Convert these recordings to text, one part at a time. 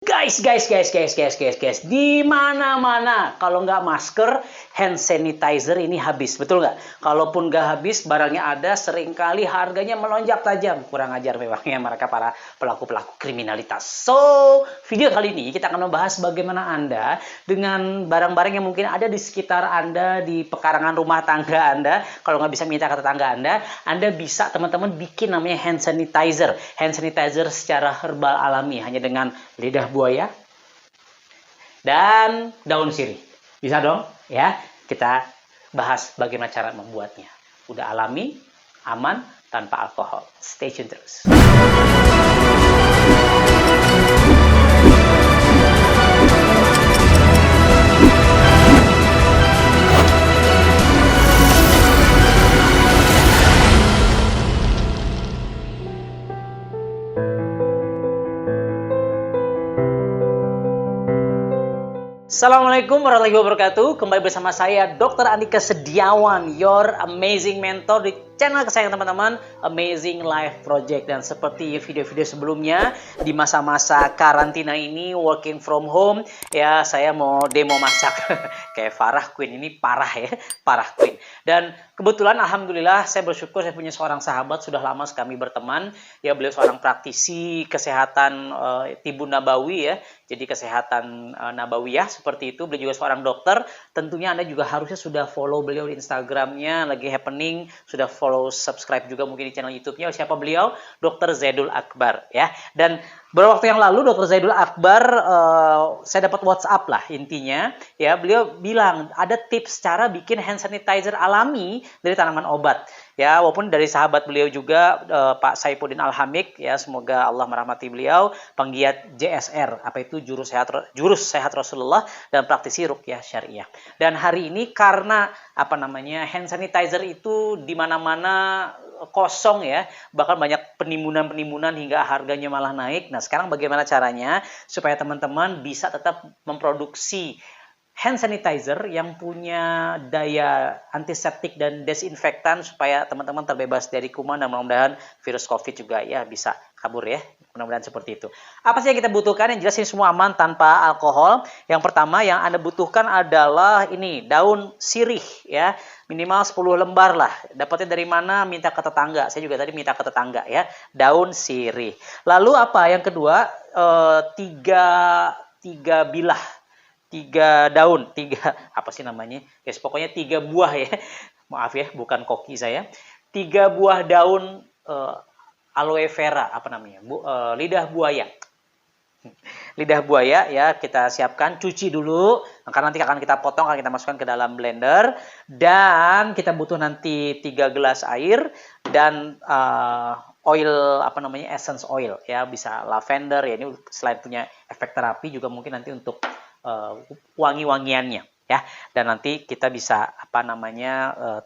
Guys, di mana-mana kalau nggak masker, hand sanitizer ini habis, betul nggak? Kalaupun nggak habis, barangnya ada, seringkali harganya melonjak tajam. Kurang ajar memangnya mereka para pelaku-pelaku kriminalitas. So, video kali ini kita akan membahas bagaimana Anda dengan barang-barang yang mungkin ada di sekitar Anda, di pekarangan rumah tangga Anda, kalau nggak bisa minta ke tetangga Anda bisa teman-teman bikin namanya hand sanitizer. Hand sanitizer secara herbal alami, hanya dengan lidah buaya dan daun sirih. Bisa dong ya? Kita bahas bagaimana cara membuatnya. Udah alami, aman, tanpa alkohol. Stay tune terus. Assalamualaikum warahmatullahi wabarakatuh. Kembali bersama saya Dr. Andika Sediawan, your amazing mentor di channel kesayangan teman-teman, Amazing Life Project. Dan seperti video-video sebelumnya, di masa-masa karantina ini, working from home, ya saya mau demo masak. Kayak Farah Queen ini parah ya, Farah Queen. Dan kebetulan alhamdulillah saya bersyukur saya punya seorang sahabat, sudah lama kami berteman. Ya, beliau seorang praktisi kesehatan Tibun Nabawi ya. Jadi kesehatan Nabawiyah seperti itu. Beliau juga seorang dokter. Tentunya Anda juga harusnya sudah follow beliau di Instagramnya, lagi happening. Sudah follow, subscribe juga mungkin di channel YouTube-nya. Siapa beliau? Dr. Zaidul Akbar ya. Dan beberapa waktu yang lalu Dr. Zaidul Akbar saya dapat WhatsApp lah intinya ya. Beliau bilang ada tips cara bikin hand sanitizer alami dari tanaman obat. Ya, walaupun dari sahabat beliau juga Pak Saifuddin Alhamik ya, semoga Allah merahmati beliau, penggiat JSR, apa itu jurus sehat Rasulullah dan praktisi ruqyah syariah. Dan hari ini karena hand sanitizer itu di mana-mana kosong ya, bahkan banyak penimbunan hingga harganya malah naik. Nah, sekarang bagaimana caranya supaya teman-teman bisa tetap memproduksi hand sanitizer yang punya daya antiseptik dan desinfektan supaya teman-teman terbebas dari kuman dan mudah-mudahan virus COVID juga ya bisa kabur ya. Mudah-mudahan seperti itu. Apa sih yang kita butuhkan? Yang jelas ini semua aman tanpa alkohol. Yang pertama yang Anda butuhkan adalah ini, daun sirih ya. Minimal 10 lembar lah. Dapatnya dari mana? Minta ke tetangga. Saya juga tadi minta ke tetangga ya. Daun sirih. Lalu apa? Yang kedua, tiga bilah. 3 daun, 3 apa sih namanya? Guys, pokoknya 3 buah ya. Maaf ya, bukan koki saya. 3 buah daun aloe vera, apa namanya? Lidah buaya. Lidah buaya ya, kita siapkan, cuci dulu. Karena nanti akan kita potong, akan kita masukkan ke dalam blender. Dan kita butuh nanti 3 gelas air dan oil essence oil ya, bisa lavender ya. Ini selain punya efek terapi juga mungkin nanti untuk wangi-wangiannya ya. Dan nanti kita bisa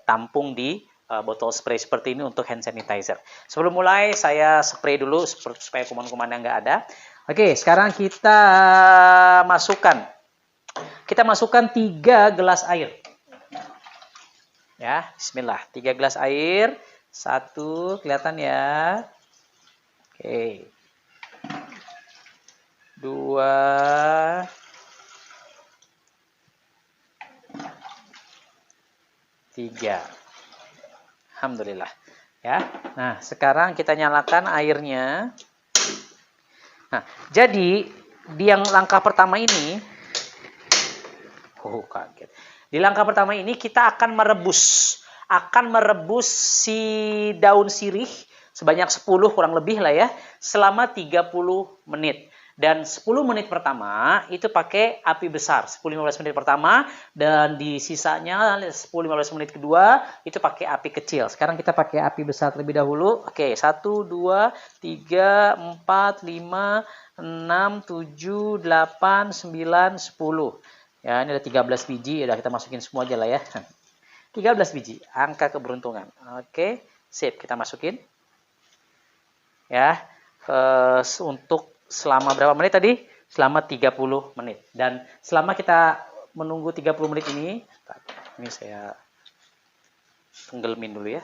tampung di botol spray seperti ini untuk hand sanitizer. Sebelum mulai saya spray dulu supaya kuman-kumannya nggak ada. Oke, sekarang kita masukkan 3 gelas air. Ya, bismillah. 3 gelas air. 1 kelihatan ya. Oke. 2, 3. Alhamdulillah ya. Nah, sekarang kita nyalakan airnya. Nah, jadi di yang langkah pertama ini kaget. Di langkah pertama ini kita akan merebus si daun sirih sebanyak 10 kurang lebih lah ya, selama 30 menit. Dan 10 menit pertama itu pakai api besar, 10-15 menit pertama, dan di sisanya 10-15 menit kedua itu pakai api kecil. Sekarang kita pakai api besar terlebih dahulu. Oke, 1, 2, 3, 4, 5, 6, 7, 8, 9, 10. Ya, ini ada 13 biji, udah kita masukin semua aja lah ya. 13 biji, angka keberuntungan. Oke, sip, kita masukin. Ya, untuk selama berapa menit tadi? Selama 30 menit. Dan selama kita menunggu 30 menit ini saya tenggelamin dulu ya.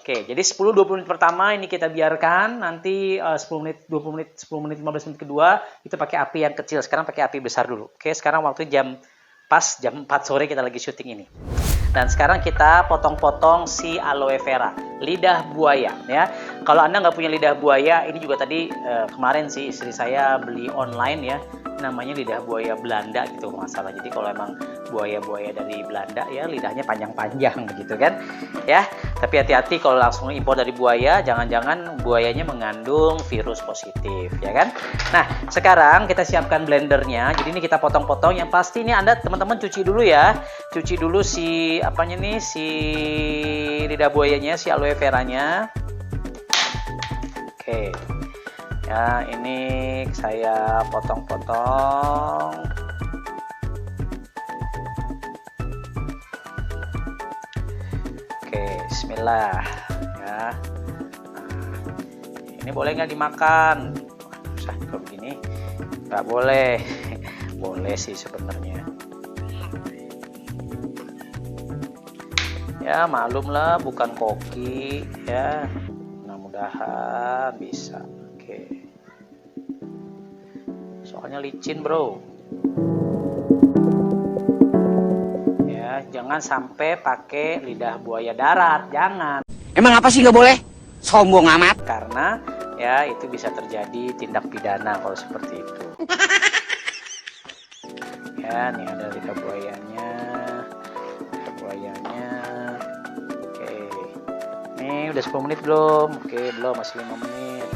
Oke, jadi 10-20 menit pertama ini kita biarkan, nanti 10 menit, 20 menit, 10 menit, 15 menit kedua itu pakai api yang kecil. Sekarang pakai api besar dulu. Oke, sekarang waktu pas jam 4 sore kita lagi syuting ini. Dan sekarang kita potong-potong si aloe vera, lidah buaya ya. Kalau Anda nggak punya lidah buaya, ini juga tadi kemarin sih istri saya beli online ya, namanya lidah buaya Belanda gitu masalah. Jadi kalau emang buaya-buaya dari Belanda ya lidahnya panjang-panjang begitu kan ya. Tapi hati-hati kalau langsung impor dari buaya, jangan-jangan buayanya mengandung virus positif ya kan. Nah sekarang kita siapkan blendernya. Jadi ini kita potong-potong. Yang pasti ini Anda teman-teman cuci dulu ya, cuci dulu si apanya nih, si lidah buayanya, si aloe veranya. Oke ya, ini saya potong-potong. Oke, bismillah ya. Nah, ini boleh nggak dimakan? Susah kalau begini nggak boleh. Boleh sih sebenarnya ya, maklum lah bukan koki ya, mudah-mudahan bisa. Oke, soalnya licin bro ya. Jangan sampai pakai lidah buaya darat, jangan. Emang apa sih nggak boleh? Sombong amat. Karena ya itu bisa terjadi tindak pidana kalau seperti itu. Ya, nih ada lidah buayanya. Oke. Nih udah 10 menit belum? Oke, belum, masih 5 menit.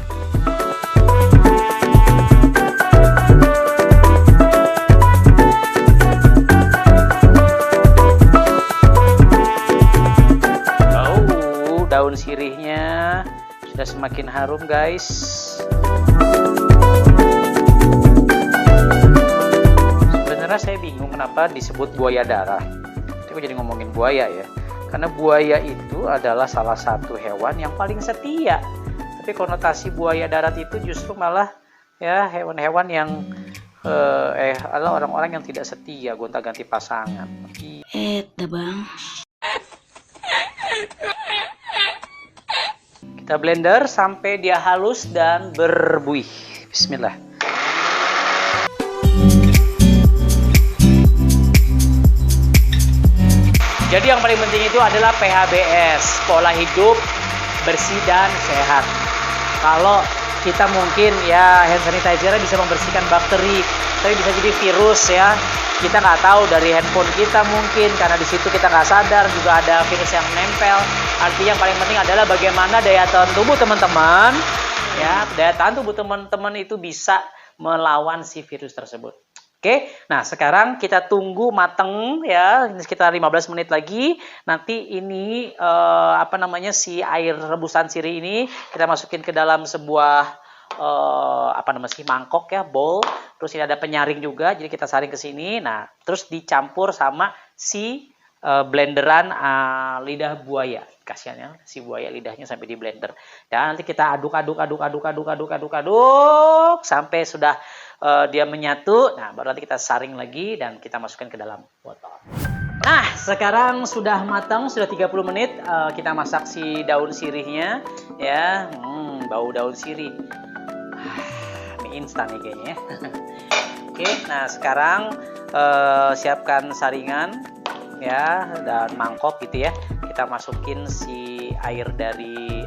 Daun sirihnya sudah semakin harum guys. Sebenarnya saya bingung kenapa disebut buaya darah. Tapi jadi ngomongin buaya ya, karena buaya itu adalah salah satu hewan yang paling setia. Tapi konotasi buaya darat itu justru malah ya hewan-hewan yang adalah orang-orang yang tidak setia, gonta-ganti pasangan. Bang. Kita blender sampai dia halus dan berbuih. Bismillah. Jadi yang paling penting itu adalah PHBS, pola hidup bersih dan sehat. Kalau kita mungkin ya hand sanitizer bisa membersihkan bakteri, tapi bisa jadi virus ya. Kita nggak tahu dari handphone kita mungkin, karena di situ kita nggak sadar juga ada virus yang menempel. Artinya yang paling penting adalah bagaimana daya tahan tubuh teman-teman, ya daya tahan tubuh teman-teman itu bisa melawan si virus tersebut. Oke, nah sekarang kita tunggu mateng ya, ini sekitar 15 menit lagi. Nanti ini si air rebusan sirih ini kita masukin ke dalam sebuah mangkok ya, bowl. Terus ini ada penyaring juga, jadi kita saring ke sini. Nah, terus dicampur sama si blenderan lidah buaya. Kasihan ya, si buaya lidahnya sampai di blender. Dan nanti kita aduk sampai sudah dia menyatu. Nah, baru nanti kita saring lagi dan kita masukkan ke dalam botol. Nah, sekarang sudah matang, sudah 30 menit. Kita masak si daun sirihnya ya. Bau daun sirih. Mie instan nih kayaknya. Oke, nah sekarang siapkan saringan ya dan mangkok gitu ya. Kita masukin si air dari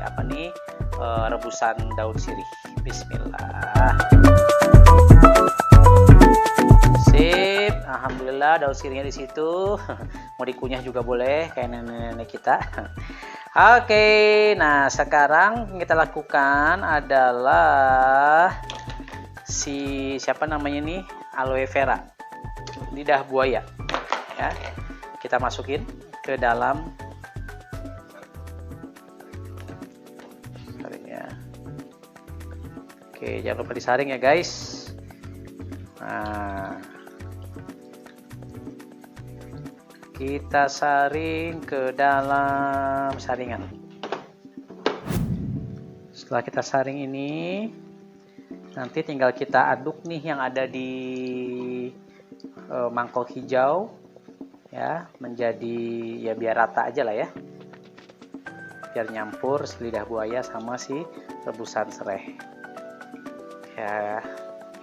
rebusan daun sirih. Bismillah. Sip, alhamdulillah daun sirihnya di situ. Mau dikunyah juga boleh kayak nenek-nenek kita. Oke, nah sekarang yang kita lakukan adalah aloe vera, lidah buaya ya. Kita masukin ke dalam saringnya. Oke, jangan lupa disaring ya guys. Nah, kita saring ke dalam saringan. Setelah kita saring ini, nanti tinggal kita aduk nih yang ada di mangkok hijau ya, menjadi ya biar rata aja lah ya. biar nyampur si lidah buaya sama si rebusan serai. Ya,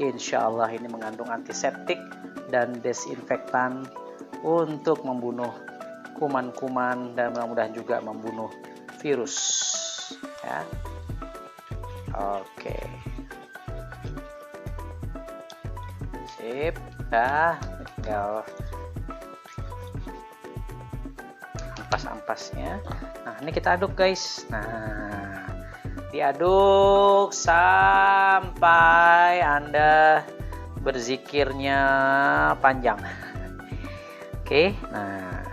insya Allah ini mengandung antiseptik dan desinfektan untuk membunuh kuman-kuman dan mudah-mudahan juga membunuh virus. Ya, oke, sip. Nah, tinggal ampas-ampasnya. Nah, ini kita aduk guys. Nah, diaduk sampai Anda berzikirnya panjang. Oke, nah,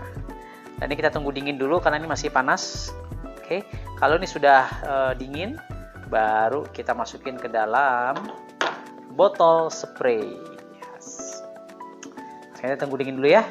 dan ini kita tunggu dingin dulu karena ini masih panas. Oke, kalau ini sudah dingin, baru kita masukin ke dalam botol spray. Yes. Kita tunggu dingin dulu ya.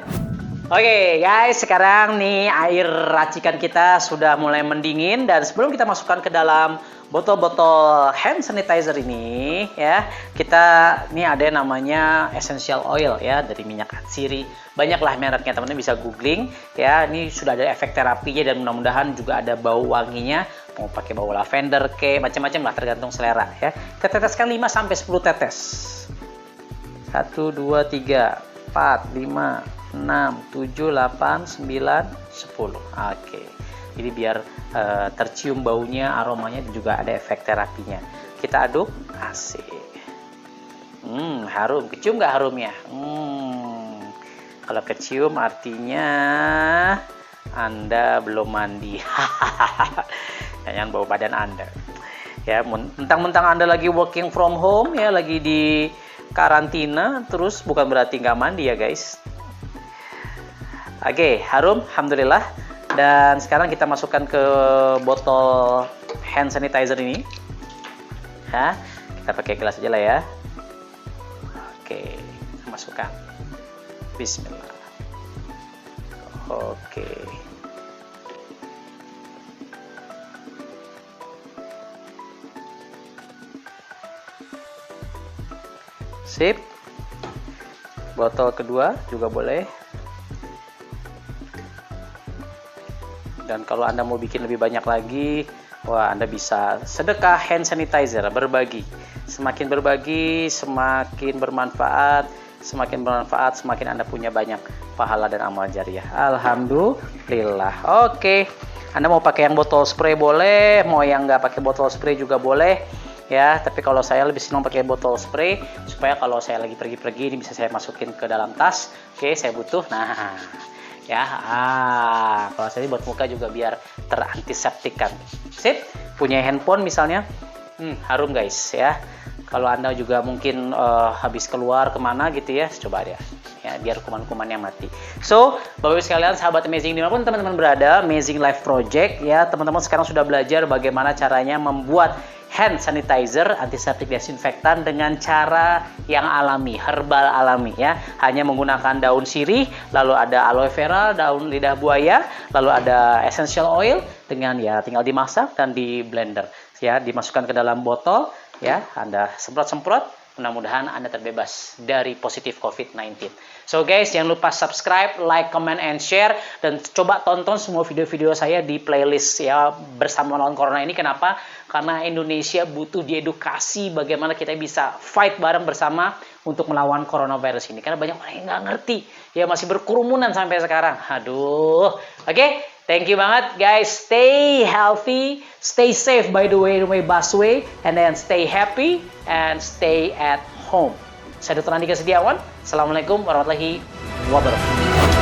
Oke guys, sekarang nih air racikan kita sudah mulai mendingin, dan sebelum kita masukkan ke dalam botol-botol hand sanitizer ini ya, kita ini ada yang namanya essential oil ya, dari minyak atsiri. Banyaklah mereknya, teman-teman bisa googling ya. Ini sudah ada efek terapinya dan mudah-mudahan juga ada bau wanginya. Mau pakai bau lavender ke macam-macam lah, tergantung selera ya. Kita teteskan 5 sampai 10 tetes. 1 2 3 4 5 6, 7, 8, 9, 10. Oke. Jadi biar tercium baunya, aromanya, dan juga ada efek terapinya. Kita aduk. Asik. Harum. Kecium nggak harumnya? Kalau kecium artinya Anda belum mandi. Jangan bau badan Anda. Ya, mentang-mentang Anda lagi working from home ya, lagi di karantina, terus bukan berarti nggak mandi ya guys. Oke, harum, alhamdulillah. Dan sekarang kita masukkan ke botol hand sanitizer ini. Ya, kita pakai gelas aja lah ya. Oke, kita masukkan. Bismillah. Oke. Sip. Botol kedua juga boleh. Dan kalau Anda mau bikin lebih banyak lagi, wah, Anda bisa sedekah hand sanitizer, berbagi. Semakin berbagi, semakin bermanfaat, semakin Anda punya banyak pahala dan amal jariah. Alhamdulillah. Oke, Anda mau pakai yang botol spray boleh, mau yang nggak pakai botol spray juga boleh. Ya, tapi kalau saya lebih senang pakai botol spray supaya kalau saya lagi pergi-pergi ini bisa saya masukin ke dalam tas. Oke, saya butuh. Nah, ya, kalau saya buat muka juga biar terantiseptikan. Sip, punya handphone misalnya, harum guys ya. Kalau Anda juga mungkin habis keluar kemana gitu ya, coba deh ya, biar kuman-kumannya mati. So, Bapak Ibu sekalian, sahabat Amazing dimanapun teman-teman berada, Amazing Life Project ya, teman-teman sekarang sudah belajar bagaimana caranya membuat hand sanitizer, antiseptik desinfektan dengan cara yang alami, herbal alami ya. Hanya menggunakan daun sirih, lalu ada aloe vera, daun lidah buaya, lalu ada essential oil dengan ya tinggal dimasak dan di blender ya, dimasukkan ke dalam botol ya. Anda semprot-semprot, mudah-mudahan Anda terbebas dari positif COVID-19. So guys, jangan lupa subscribe, like, comment, and share. Dan coba tonton semua video-video saya di playlist ya, bersama melawan corona ini. Kenapa? Karena Indonesia butuh diedukasi bagaimana kita bisa fight bareng bersama untuk melawan coronavirus ini. Karena banyak orang yang nggak ngerti. Ya, masih berkerumunan sampai sekarang. Aduh. Oke, thank you banget guys. Stay healthy, stay safe by the way busway, and then stay happy and stay at home. Saya Dr. Andika Sediawan. Assalamualaikum warahmatullahi wabarakatuh.